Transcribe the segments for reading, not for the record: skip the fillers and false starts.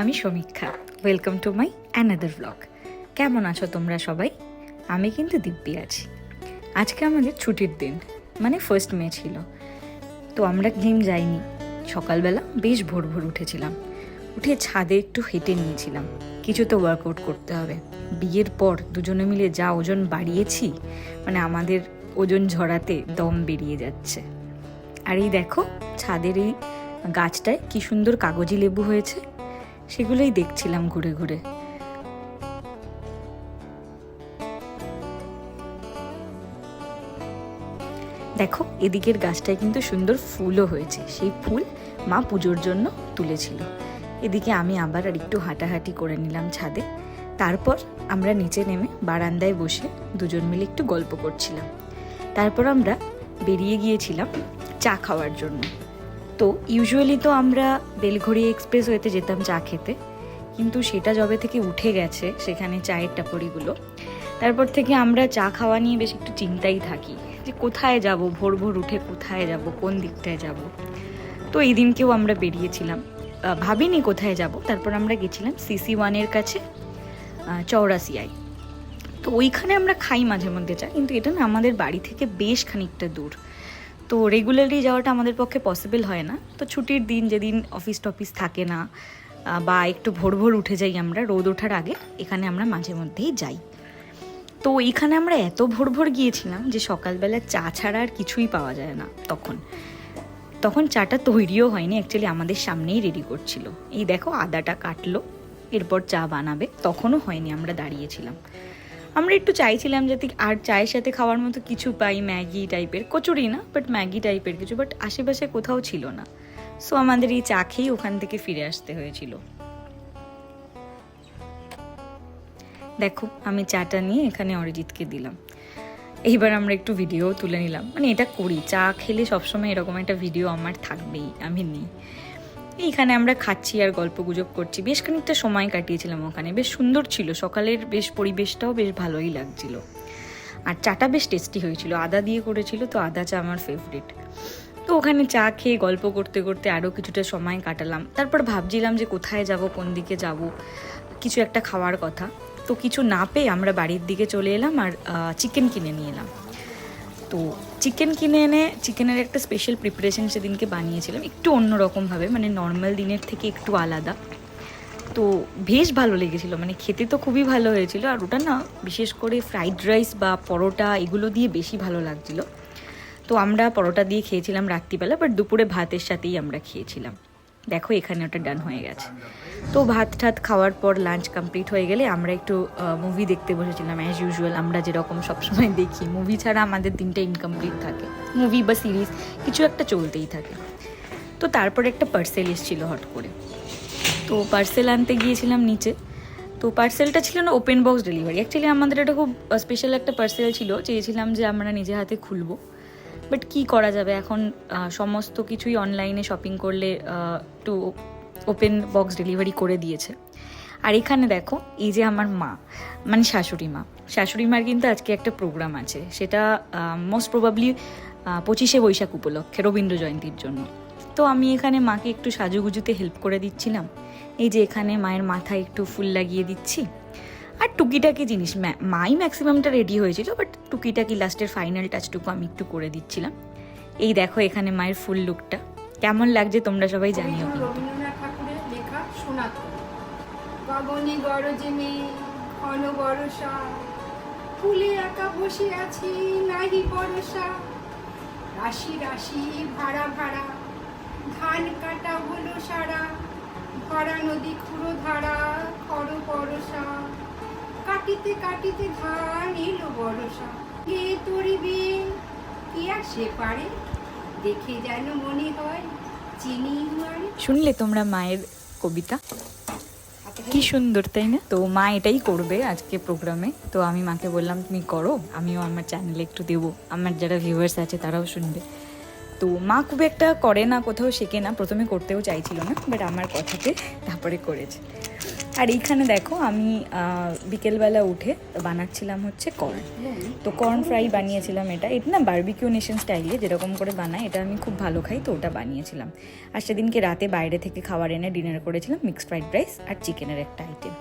আমি সমীক্ষা। Welcome to my another blog. কেমন আছো তোমরা সবাই? আমি কিন্তু দিব্যি আছি। আজকে আমাদের ছুটির দিন, মানে 1 মে ছিল। তো আমরা জিম যাইনি। সকালবেলা বেশ ভোর ভোর উঠেছিলাম, উঠে ছাদে একটু হেঁটে নিয়েছিলাম। কিছু তো ওয়ার্কআউট করতে হবে। বিয়ের পর দুজনে মিলে যা ওজন বাড়িয়েছি, মানে আমাদের ওজন ঝরাতে দম বেরিয়ে যাচ্ছে। আর এই দেখো, ছাদের এই গাছটায় কি সুন্দর কাগজি লেবু হয়েছে, সেগুলোই দেখছিলাম ঘুরে ঘুরে। দেখো, এদিকের গাছটায় কিন্তু সুন্দর ফুলও হয়েছে। সেই ফুল মা পুজোর জন্য তুলেছিল। এদিকে আমি আবার আর একটু হাঁটাহাঁটি করে নিলাম ছাদে। তারপর আমরা নিচে নেমে বারান্দায় বসে দুজন মিলে একটু গল্প করছিলাম। তারপর আমরা বেরিয়ে গিয়েছিলাম চা খাওয়ার জন্য। তো ইউজুয়ালি তো আমরা বেলঘড়ি এক্সপ্রেসওয়েতে যেতাম চা খেতে, কিন্তু সেটা যবে থেকে উঠে গেছে সেখানে চায়ের টাপরিগুলো, তারপর থেকে আমরা চা খাওয়া নিয়ে বেশ একটু চিন্তাই থাকি যে কোথায় যাব, ভোর ভোর উঠে কোথায় যাব, কোন দিকটায় যাব। তো এই দিনকেও আমরা বেরিয়েছিলাম, ভাবিনি কোথায় যাব। তারপর আমরা গেছিলাম CC1-এর কাছে, চৌরাসিয়ায়। তো ওইখানে আমরা খাই মাঝে মধ্যে চা, কিন্তু এটা না আমাদের বাড়ি থেকে বেশ খানিকটা দূর। তো রেগুলারলি যাওয়াটা আমাদের পক্ষে পসিবল হয় না। তো ছুটির দিন, যেদিন অফিস টফিস থাকে না বা একটু ভোর ভোর উঠে যাই আমরা, রোদ ওঠার আগে এখানে আমরা মাঝে মধ্যেই যাই। তো এইখানে আমরা এত ভোর ভোর গিয়েছিলাম যে সকালবেলা চা ছাড়া আর কিছুই পাওয়া যায় না। তখন চাটা তৈরিও হয়নি, অ্যাকচুয়ালি আমাদের সামনেই রেডি করছিল। এই দেখো, আদাটা কাটলো, এরপর চা বানাবে, তখনও হয়নি, আমরা দাঁড়িয়েছিলাম। আমরা একটু চাইছিলাম যাতে আর চায়ের সাথে খাওয়ার মতো কিছু পাই, ম্যাগি টাইপের, কচুরি না বাট ম্যাগি টাইপের কিছু, বাট আশেপাশে কোথাও ছিল না। সো আমাদের এই চা খেয়েই ওখান থেকে ফিরে আসতে হয়েছিল। দেখো, আমি চাটা নিয়ে এখানে অরিজিৎকে দিলাম। এইবার আমরা একটু ভিডিও তুলে নিলাম, মানে এটা করি, চা খেলে সবসময় এরকম একটা ভিডিও আমার থাকবেই, আমি নিই। এইখানে আমরা খাচ্ছি আর গল্প গুজব করছি, বেশ খানিকটা সময় কাটিয়েছিলাম ওখানে। বেশ সুন্দর ছিল, সকালের বেশ পরিবেশটাও বেশ ভালোই লাগছিল। আর চাটা বেশ টেস্টি হয়েছিল, আদা দিয়ে করেছিল, তো আদা চা আমার ফেভারিট। তো ওখানে চা খেয়ে গল্প করতে করতে আরও কিছুটা সময় কাটালাম। তারপর ভাবছিলাম যে কোথায় যাব, কোন দিকে যাব, কিছু একটা খাওয়ার কথা। তো কিছু না পেয়ে আমরা বাড়ির দিকে চলে এলাম আর চিকেন কিনে নিয়ে এলাম। তো চিকেন কিনে এনে চিকেনের একটা স্পেশাল প্রিপারেশন সেদিনকে বানিয়েছিলাম, একটু অন্যরকমভাবে, মানে নর্মাল দিনের থেকে একটু আলাদা। তো বেশ ভালো লেগেছিলো, মানে খেতে তো খুবই ভালো হয়েছিল। আর ওটা না বিশেষ করে ফ্রাইড রাইস বা পরোটা এগুলো দিয়ে বেশি ভালো লাগছিলো। তো আমরা পরোটা দিয়ে খেয়েছিলাম রাত্রিবেলা, বাট দুপুরে ভাতের সাথেই আমরা খেয়েছিলাম। দেখো, এখানে ওটা ডান হয়ে গেছে। তো ভাত ঠাত খাওয়ার পর লাঞ্চ কমপ্লিট হয়ে গেলে আমরা একটু মুভি দেখতে বসেছিলাম। অ্যাজ ইউজুয়াল আমরা যেরকম সবসময় দেখি, মুভি ছাড়া আমাদের দিনটা ইনকমপ্লিট থাকে। মুভি বা সিরিজ কিছু একটা চলতেই থাকে। তো তারপর একটা পার্সেল এসেছিলো হট করে, তো পার্সেল আনতে গিয়েছিলাম নিচে। তো পার্সেলটা ছিল না ওপেন বক্স ডেলিভারি। অ্যাকচুয়ালি আমাদের এটা খুব স্পেশাল একটা পার্সেল ছিল, চেয়েছিলাম যে আমরা নিজে হাতে খুলবো, বাট কী করা যাবে, এখন সমস্ত কিছুই অনলাইনে শপিং করলে একটু ওপেন বক্স ডেলিভারি করে দিয়েছে। আর এখানে দেখো, এই যে আমার মা, মানে শাশুড়ি মার কিন্তু আজকে একটা প্রোগ্রাম আছে, সেটা মোস্ট প্রবাবলি 25শে বৈশাখ উপলক্ষে, রবীন্দ্র জয়ন্তীর জন্য। তো আমি এখানে মাকে একটু সাজুগুজুতে হেল্প করে দিচ্ছিলাম। এই যে এখানে মায়ের মাথায় একটু ফুল লাগিয়ে দিচ্ছি, আর টুকিটাকি জিনিস, মাই ম্যাক্সিমামটা রেডি হয়েছিল, বাট টুকিটাকি লাস্টের ফাইনাল টাচটুকু আমি একটু করে দিচ্ছিলাম। এই দেখো, এখানে মায়ের ফুল লুকটা কেমন লাগছে তোমরা সবাই জানিও কিন্তু। রবীন্দ্রনাথ ঠাকুরের লেখা শোনাতো, গগনে গরজে মেয়ে ঘন বরষা, ফুলে একা বসে আছি নাহি বরষা, রাশি রাশি ভাড়া ভাড়া, ধান কাটা হলো সারা, ভরা নদী খুঁড়ো ধারা, খর বরষা, কাটিতে কাটিতে ধান এলো বরষা, কে তরিবে কি আর সে পারে, দেখে যেন মনে হয় চিনি মারে। শুনলে তোমরা মায়ের কবিতা, কি সুন্দর তাই না? তো মা এটাই করবে আজকে প্রোগ্রামে। তো আমি মাকে বললাম তুমি করো, আমিও আমার চ্যানেলে একটু দেবো, আমার যারা ভিউয়ার্স আছে তারাও শুনবে। তো মা খুব একটা করে না, কোথাও শেখে না, প্রথমে করতেও চাইছিল না, বাট আমার কথাতে তারপরে করেছে। আর এইখানে দেখো আমি বিকেলবেলা উঠে বানাচ্ছিলাম হচ্ছে কর্ন। তো কর্ন ফ্রাই বানিয়েছিলাম। এটা না বারবিকিউ নেশন স্টাইলে যেরকম করে বানায়, এটা আমি খুব ভালো খাই, তো ওটা বানিয়েছিলাম। আর সেদিনকে রাতে বাইরে থেকে খাবার এনে ডিনার করেছিলাম মিক্সড ফ্রাইড রাইস আর চিকেনের একটা আইটেম।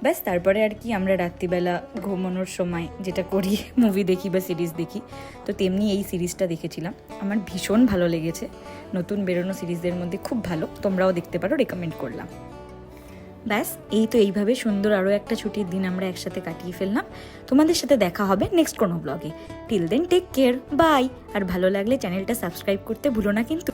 ব্যাস তারপরে আর কি আমরা রাত্রিবেলা ঘুমানোর সময় যেটা করি মুভি দেখি বা সিরিজ দেখি, তো তেমনি এই সিরিজটা দেখেছিলাম। আমার ভীষণ ভালো লেগেছে, নতুন বেরোনো সিরিজদের মধ্যে খুব ভালো, তোমরাও দেখতে পারো, রেকমেন্ড করলাম। ব্যাস এই তো এইভাবে সুন্দর আরও একটা ছুটির দিন আমরা একসাথে কাটিয়ে ফেললাম। তোমাদের সাথে দেখা হবে নেক্সট কোনো ব্লগে। Till then take care, bye. আর ভালো লাগলে চ্যানেলটা সাবস্ক্রাইব করতে ভুলো না কিন্তু।